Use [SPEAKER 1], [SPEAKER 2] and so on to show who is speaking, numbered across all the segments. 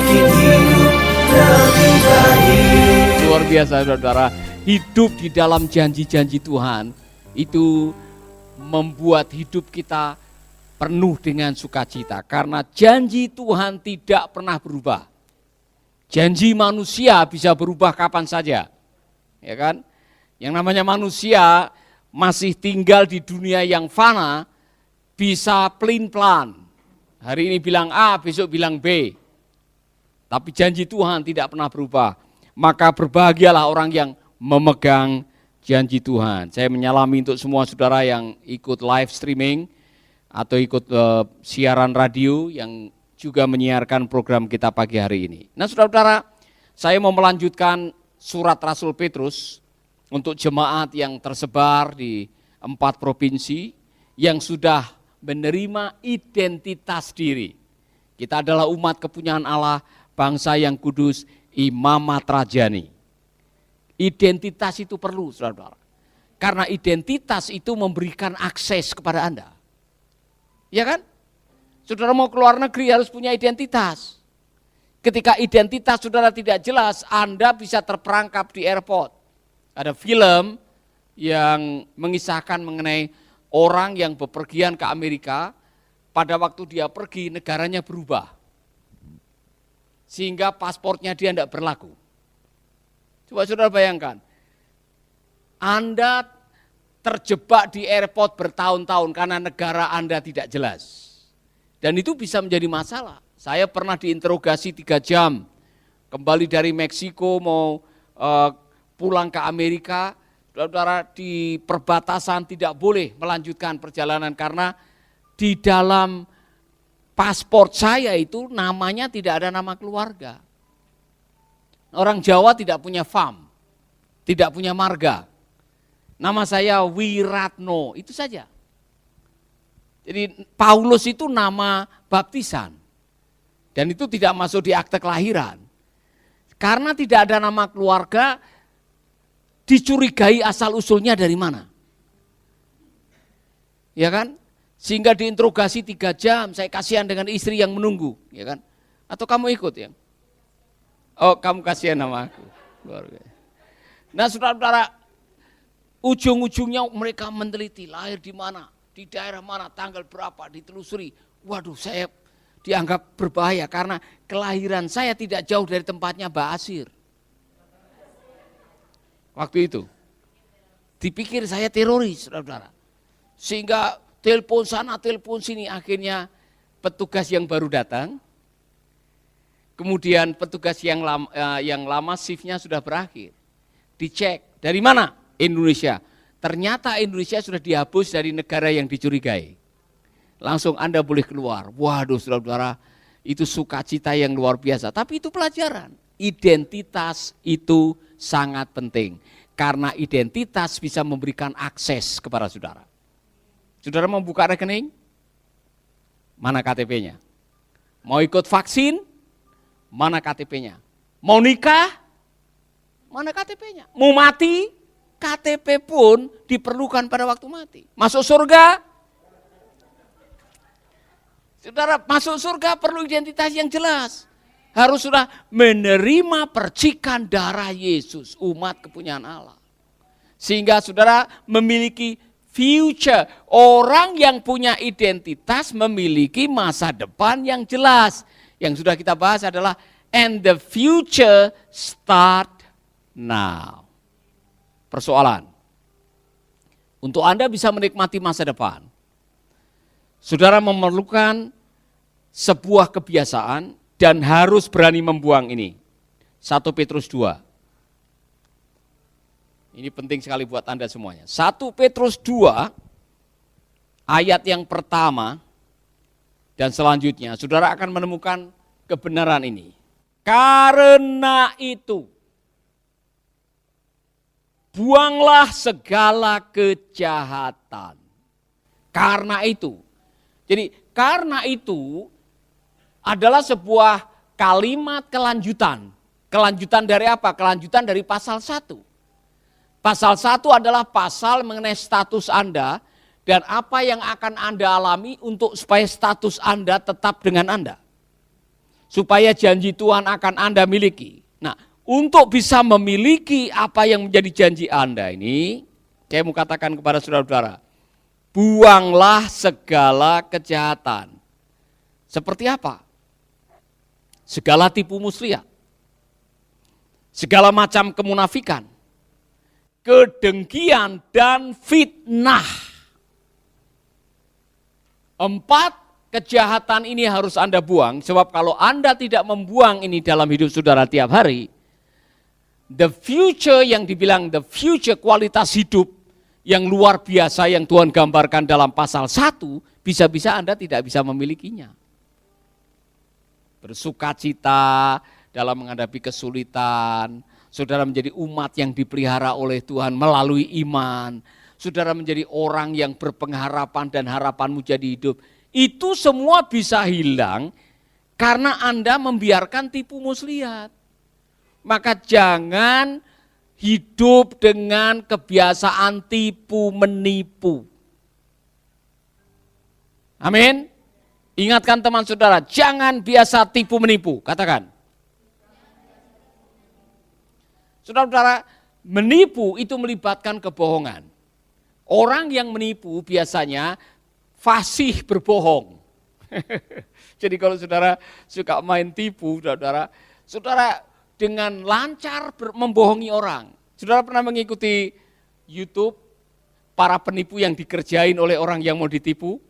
[SPEAKER 1] bikin hidup lebih baik.
[SPEAKER 2] Luar biasa saudara, hidup di dalam janji-janji Tuhan itu membuat hidup kita penuh dengan sukacita. Karena janji Tuhan tidak pernah berubah. Janji manusia bisa berubah kapan saja. Ya kan? Yang namanya manusia masih tinggal di dunia yang fana, bisa pelin-pelan. Hari ini bilang A, besok bilang B. Tapi janji Tuhan tidak pernah berubah. Maka berbahagialah orang yang memegang janji Tuhan. Saya menyalami untuk semua saudara yang ikut live streaming atau ikut siaran radio yang juga menyiarkan program kita pagi hari ini. Nah saudara-saudara, saya mau melanjutkan surat Rasul Petrus untuk jemaat yang tersebar di 4 provinsi yang sudah menerima identitas diri. Kita adalah umat kepunyaan Allah, bangsa yang kudus, imamat rajani. Identitas itu perlu, saudara-saudara. Karena identitas itu memberikan akses kepada Anda. Ya kan? Saudara mau keluar negeri harus punya identitas. Ketika identitas saudara tidak jelas, Anda bisa terperangkap di airport. Ada film yang mengisahkan mengenai orang yang bepergian ke Amerika, pada waktu dia pergi negaranya berubah. Sehingga pasportnya dia tidak berlaku. Coba saudara bayangkan, Anda terjebak di airport bertahun-tahun karena negara Anda tidak jelas. Dan itu bisa menjadi masalah. Saya pernah diinterogasi 3 jam, kembali dari Meksiko mau pulang ke Amerika, saudara di perbatasan tidak boleh melanjutkan perjalanan karena di dalam paspor saya itu namanya tidak ada nama keluarga. Orang Jawa tidak punya FAM, tidak punya marga. Nama saya Wiratno, itu saja. Jadi Paulus itu nama baptisan. Dan itu tidak masuk di akte kelahiran. Karena tidak ada nama keluarga, dicurigai asal usulnya dari mana. Ya kan? Sehingga diinterogasi 3 jam, saya kasihan dengan istri yang menunggu. Ya kan? Atau kamu ikut ya? Oh, kamu kasihan sama aku. Luar biasa. Nah, saudara-saudara, ujung-ujungnya mereka meneliti lahir di mana, di daerah mana, tanggal berapa, ditelusuri. Waduh, saya dianggap berbahaya karena kelahiran saya tidak jauh dari tempatnya Mbak Asir. Waktu itu, dipikir saya teroris, saudara-saudara. Sehingga telepon sana, telepon sini, akhirnya petugas yang baru datang. Kemudian petugas yang lama shiftnya sudah berakhir. Dicek, dari mana? Indonesia. Ternyata Indonesia sudah dihapus dari negara yang dicurigai. Langsung Anda boleh keluar. Waduh saudara-saudara, itu sukacita yang luar biasa. Tapi itu pelajaran. Identitas itu sangat penting. Karena identitas bisa memberikan akses kepada saudara. Saudara mau buka rekening? Mana KTP-nya? Mau ikut vaksin? Mana KTP-nya? Mau nikah? Mana KTP-nya? Mau mati? KTP pun diperlukan pada waktu mati. Masuk surga? Saudara, masuk surga perlu identitas yang jelas. Harus sudah menerima percikan darah Yesus, umat kepunyaan Allah. Sehingga saudara memiliki future. Orang yang punya identitas memiliki masa depan yang jelas. Yang sudah kita bahas adalah and the future start now. Persoalan, untuk Anda bisa menikmati masa depan, saudara memerlukan sebuah kebiasaan dan harus berani membuang ini. 1 Petrus 2. Ini penting sekali buat Anda semuanya. 1 Petrus 2 ayat yang pertama dan selanjutnya, saudara akan menemukan kebenaran ini. Karena itu, buanglah segala kejahatan. Karena itu. Jadi karena itu adalah sebuah kalimat kelanjutan. Kelanjutan dari apa? Kelanjutan dari pasal 1. Pasal 1 adalah pasal mengenai status Anda dan apa yang akan Anda alami untuk supaya status Anda tetap dengan Anda. supaya janji Tuhan akan Anda miliki. Nah, untuk bisa memiliki apa yang menjadi janji Anda ini, saya mau katakan kepada saudara-saudara, buanglah segala kejahatan. Seperti apa? Segala tipu muslihat, segala macam kemunafikan, kedengkian dan fitnah. 4 kejahatan ini harus Anda buang, sebab kalau Anda tidak membuang ini dalam hidup saudara tiap hari, the future yang dibilang the future kualitas hidup yang luar biasa yang Tuhan gambarkan dalam pasal 1, bisa-bisa Anda tidak bisa memilikinya. Bersukacita dalam menghadapi kesulitan, saudara menjadi umat yang dipelihara oleh Tuhan melalui iman, saudara menjadi orang yang berpengharapan dan harapanmu jadi hidup. Itu semua bisa hilang karena Anda membiarkan tipu muslihat. Maka jangan hidup dengan kebiasaan tipu menipu. Amin. Ingatkan teman saudara, jangan biasa tipu menipu. Katakan. Saudara-saudara, menipu itu melibatkan kebohongan. Orang yang menipu biasanya fasih berbohong. Jadi kalau saudara suka main tipu, saudara dengan lancar membohongi orang. Saudara pernah mengikuti YouTube para penipu yang dikerjain oleh orang yang mau ditipu?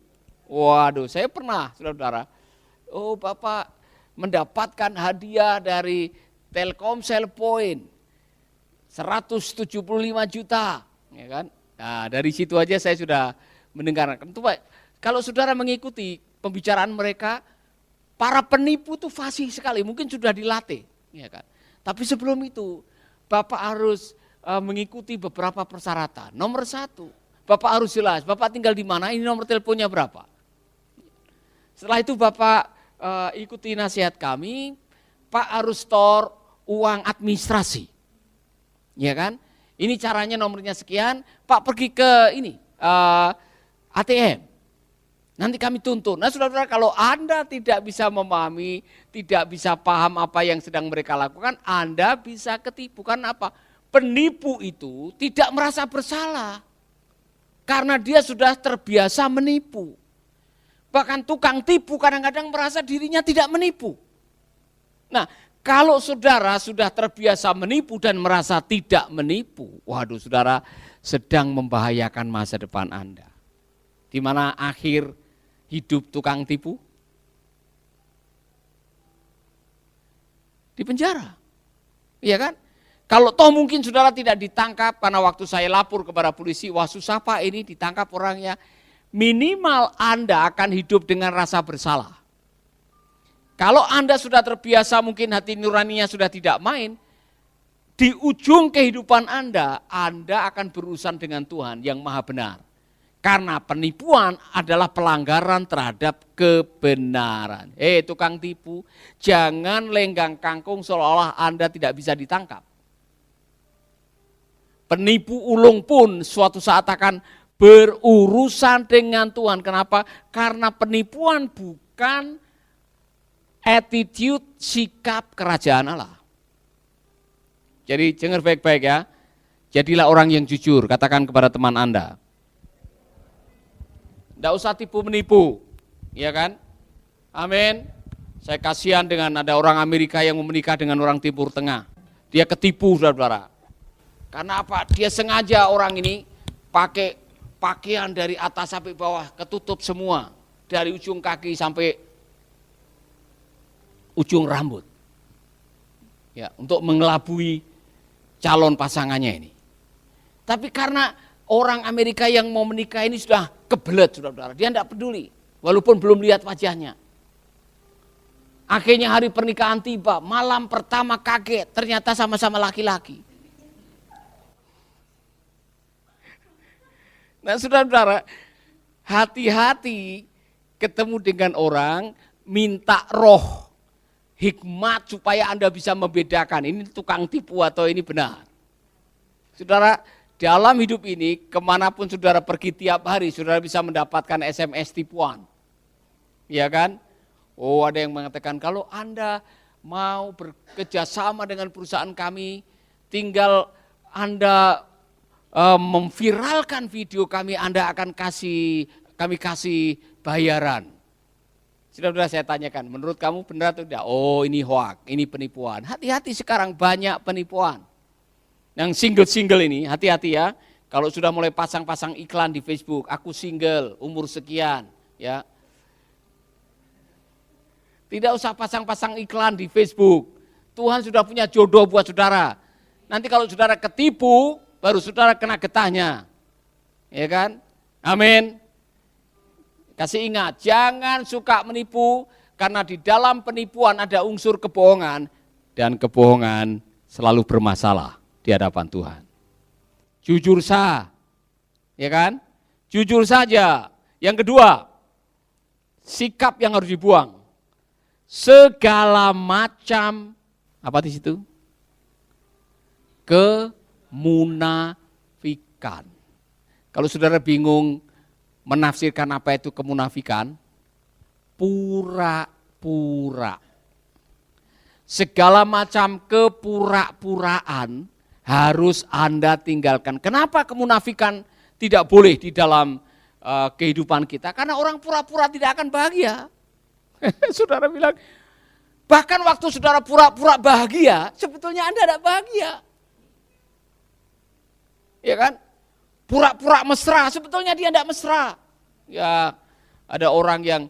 [SPEAKER 2] Waduh, saya pernah, saudara-saudara. Oh, Bapak mendapatkan hadiah dari Telkomsel Point 175 juta, ya kan? Nah, dari situ aja saya sudah mendengarkan. Itu Pak, kalau saudara mengikuti pembicaraan mereka, para penipu itu fasih sekali, mungkin sudah dilatih, ya kan? Tapi sebelum itu, Bapak harus mengikuti beberapa persyaratan. Nomor 1, Bapak harus jelas, Bapak tinggal di mana, ini nomor teleponnya berapa. Setelah itu Bapak ikuti nasihat kami, Pak harus store uang administrasi. Ya kan? Ini caranya nomornya sekian, Pak pergi ke ini ATM. Nanti kami tuntun. Nah, saudara-saudara, kalau Anda tidak bisa memahami, tidak bisa paham apa yang sedang mereka lakukan, Anda bisa ketipu. Karena apa? Penipu itu tidak merasa bersalah. Karena dia sudah terbiasa menipu. Bahkan tukang tipu kadang-kadang merasa dirinya tidak menipu. Nah, kalau saudara sudah terbiasa menipu dan merasa tidak menipu, waduh saudara sedang membahayakan masa depan Anda. Di mana akhir hidup tukang tipu? Di penjara. Iya kan? Kalau toh mungkin saudara tidak ditangkap, karena waktu saya lapor kepada polisi, wah susah Pak ini ditangkap orangnya. Minimal Anda akan hidup dengan rasa bersalah. Kalau Anda sudah terbiasa, mungkin hati nuraninya sudah tidak main, di ujung kehidupan Anda akan berurusan dengan Tuhan yang maha benar. Karena penipuan adalah pelanggaran terhadap kebenaran. Tukang tipu, jangan lenggang kangkung seolah-olah Anda tidak bisa ditangkap. Penipu ulung pun suatu saat akan berurusan dengan Tuhan. Kenapa? Karena penipuan bukan attitude, sikap kerajaan Allah. Jadi dengar baik-baik ya. Jadilah orang yang jujur, katakan kepada teman Anda. Tidak usah tipu menipu, ya kan? Amin. Saya kasihan dengan ada orang Amerika yang menikah dengan orang Timur Tengah. Dia ketipu, saudara-saudara. Karena apa? Dia sengaja orang ini pakai pakaian dari atas sampai bawah, ketutup semua. Dari ujung kaki sampai ujung rambut. Ya, untuk mengelabui calon pasangannya ini. Tapi karena orang Amerika yang mau menikah ini sudah kebelet, saudara-saudara. Dia tidak peduli, walaupun belum lihat wajahnya. Akhirnya hari pernikahan tiba, malam pertama kaget, ternyata sama-sama laki-laki. Nah, saudara-saudara, hati-hati ketemu dengan orang, minta roh, hikmat supaya Anda bisa membedakan ini tukang tipu atau ini benar. Saudara, dalam hidup ini kemanapun saudara pergi tiap hari, saudara bisa mendapatkan SMS tipuan. Ya kan? Oh, ada yang mengatakan kalau Anda mau bekerja sama dengan perusahaan kami, tinggal Anda memviralkan video kami, Anda akan kami kasih bayaran. Sudah saya tanyakan, menurut kamu benar atau tidak? Oh, ini hoax, ini penipuan. Hati-hati, sekarang banyak penipuan. Yang single-single ini, hati-hati ya. Kalau sudah mulai pasang-pasang iklan di Facebook, aku single, umur sekian, ya. Tidak usah pasang-pasang iklan di Facebook. Tuhan sudah punya jodoh buat saudara. Nanti kalau saudara ketipu, baru saudara kena getahnya. Ya kan? Amin. Kasih ingat, jangan suka menipu, karena di dalam penipuan ada unsur kebohongan, dan kebohongan selalu bermasalah di hadapan Tuhan. Jujur sah, ya kan? Jujur saja. Yang kedua, sikap yang harus dibuang. Segala macam, apa di situ? Kemunafikan. Kalau saudara bingung menafsirkan apa itu kemunafikan, pura-pura. Segala macam kepura-puraan harus Anda tinggalkan. Kenapa kemunafikan tidak boleh di dalam kehidupan kita? Karena orang pura-pura tidak akan bahagia. Saudara bilang, bahkan waktu saudara pura-pura bahagia, sebetulnya Anda tidak bahagia. Ya kan? Pura-pura mesra, sebetulnya dia tidak mesra. Ya, ada orang yang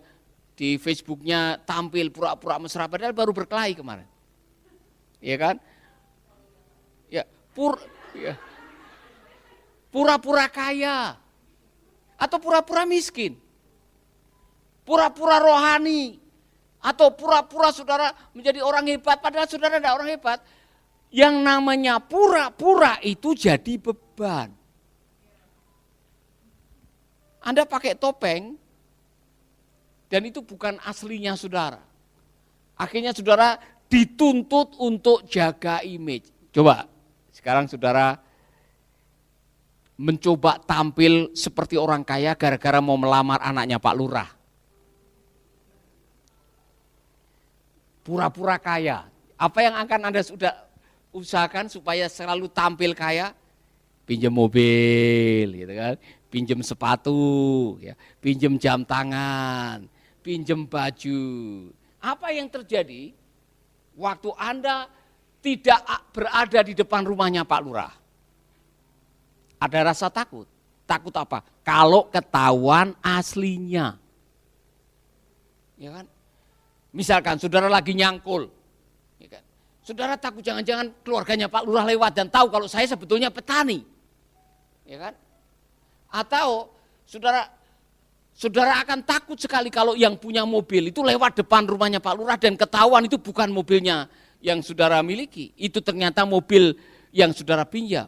[SPEAKER 2] di Facebooknya tampil pura-pura mesra, padahal baru berkelahi kemarin. Ya kan? Ya, pura-pura kaya atau pura-pura miskin, pura-pura rohani, atau pura-pura saudara menjadi orang hebat padahal saudara tidak orang hebat. Yang namanya pura-pura itu jadi beban. Anda pakai topeng dan itu bukan aslinya saudara. Akhirnya saudara dituntut untuk jaga image. Coba sekarang saudara mencoba tampil seperti orang kaya gara-gara mau melamar anaknya Pak Lurah. Pura-pura kaya. Apa yang akan Anda sudah usahakan supaya selalu tampil kaya? Pinjam mobil, gitu kan? Pinjam sepatu, ya, pinjam jam tangan, pinjam baju. Apa yang terjadi waktu Anda tidak berada di depan rumahnya Pak Lurah? Ada rasa takut. Takut apa? Kalau ketahuan aslinya. Ya kan? Misalkan saudara lagi nyangkul. Ya kan? Saudara takut jangan-jangan keluarganya Pak Lurah lewat dan tahu kalau saya sebetulnya petani. Ya kan? Atau saudara akan takut sekali kalau yang punya mobil itu lewat depan rumahnya Pak Lurah dan ketahuan itu bukan mobilnya yang saudara miliki. Itu ternyata mobil yang saudara pinjam.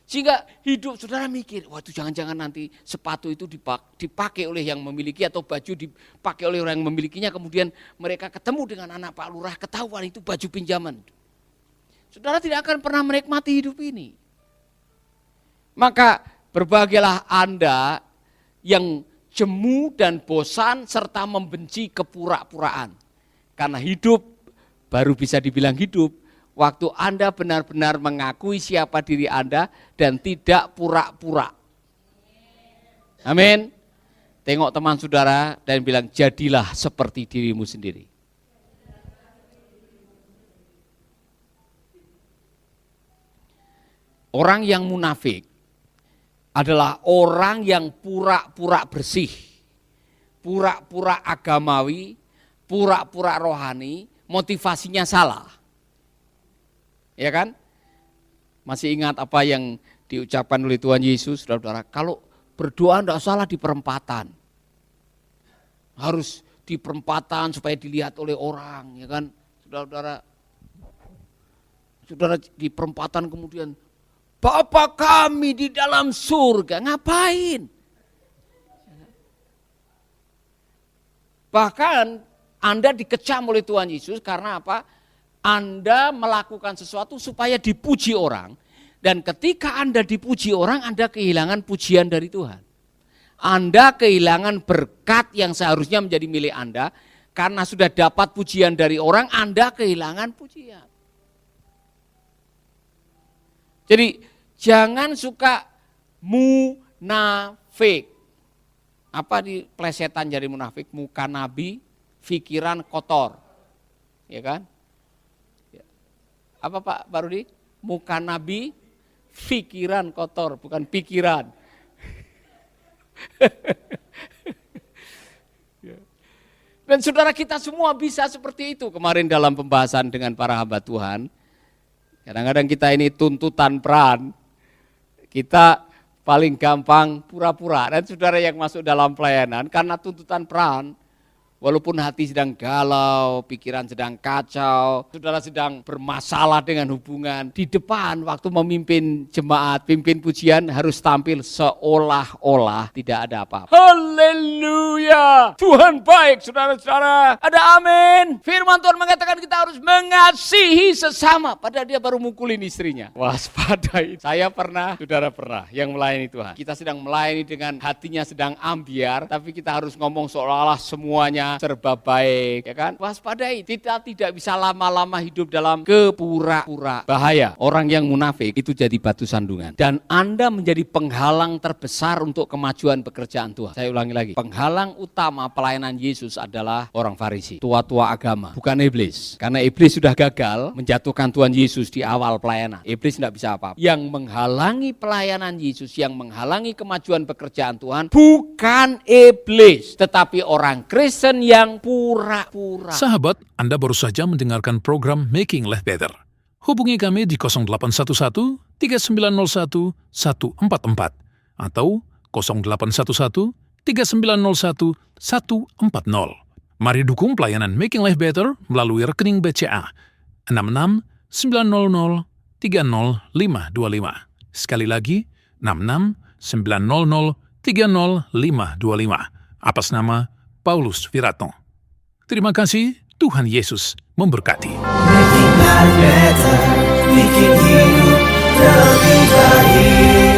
[SPEAKER 2] Sehingga hidup saudara mikir, waduh jangan-jangan nanti sepatu itu dipakai oleh yang memiliki atau baju dipakai oleh orang yang memilikinya. Kemudian mereka ketemu dengan anak Pak Lurah, ketahuan itu baju pinjaman. Saudara tidak akan pernah menikmati hidup ini. Maka berbahagialah Anda yang jemu dan bosan serta membenci kepura-puraan. Karena hidup baru bisa dibilang hidup waktu Anda benar-benar mengakui siapa diri Anda dan tidak pura-pura. Amin. Tengok teman saudara dan bilang jadilah seperti dirimu sendiri. Orang yang munafik adalah orang yang pura-pura bersih, pura-pura agamawi, pura-pura rohani, motivasinya salah. Ya kan? Masih ingat apa yang diucapkan oleh Tuhan Yesus, saudara-saudara? Kalau berdoa tidak salah di perempatan. Harus di perempatan supaya dilihat oleh orang, ya kan? Saudara-saudara, saudara di perempatan kemudian, Bapa kami di dalam surga, ngapain? Bahkan Anda dikecam oleh Tuhan Yesus karena apa? Anda melakukan sesuatu supaya dipuji orang. Dan ketika Anda dipuji orang, Anda kehilangan pujian dari Tuhan. Anda kehilangan berkat yang seharusnya menjadi milik Anda karena sudah dapat pujian dari orang, Anda kehilangan pujian. Jadi jangan suka munafik. Apa di plesetan jadi munafik? Muka nabi, pikiran kotor. Ya kan? Apa Pak Rudi? Muka nabi, pikiran kotor, bukan pikiran. Dan saudara, kita semua bisa seperti itu. Kemarin dalam pembahasan dengan para hamba Tuhan, kadang-kadang kita ini tuntutan peran, kita paling gampang pura-pura. Dan saudara yang masuk dalam pelayanan, karena tuntutan peran, walaupun hati sedang galau, pikiran sedang kacau, saudara sedang bermasalah dengan hubungan, di depan waktu memimpin jemaat, pimpin pujian harus tampil seolah-olah tidak ada apa-apa. Haleluya! Tuhan baik, saudara-saudara. Ada amin. Firman Tuhan mengatakan kita harus mengasihi sesama. Padahal dia baru mukulin istrinya. Waspadai. Saya pernah, saudara pernah, yang melayani Tuhan. Kita sedang melayani dengan hatinya sedang ambiar, tapi kita harus ngomong seolah-olah semuanya serba baik, ya kan? Waspadai, kita tidak bisa lama-lama hidup dalam kepura-pura. Bahaya, orang yang munafik itu jadi batu sandungan. Dan Anda menjadi penghalang terbesar untuk kemajuan pekerjaan Tuhan. Saya ulangi lagi, penghalang utama pelayanan Yesus adalah orang Farisi, tua-tua agama, bukan iblis. Karena iblis sudah gagal menjatuhkan Tuhan Yesus di awal pelayanan. Iblis tidak bisa apa-apa. Yang menghalangi pelayanan Yesus, yang menghalangi kemajuan pekerjaan Tuhan, bukan iblis, tetapi orang Kristen yang pura-pura.
[SPEAKER 3] Sahabat, Anda baru saja mendengarkan program Making Life Better. Hubungi kami di 0811 3901 144 atau 0811 3901 140. Mari dukung pelayanan Making Life Better melalui rekening BCA 66 900 30525. Sekali lagi, 66 900 30525. Atas nama Paulus Wiratno. Terima kasih, Tuhan Yesus memberkati.
[SPEAKER 1] Making life better, bikin hidup lebih baik.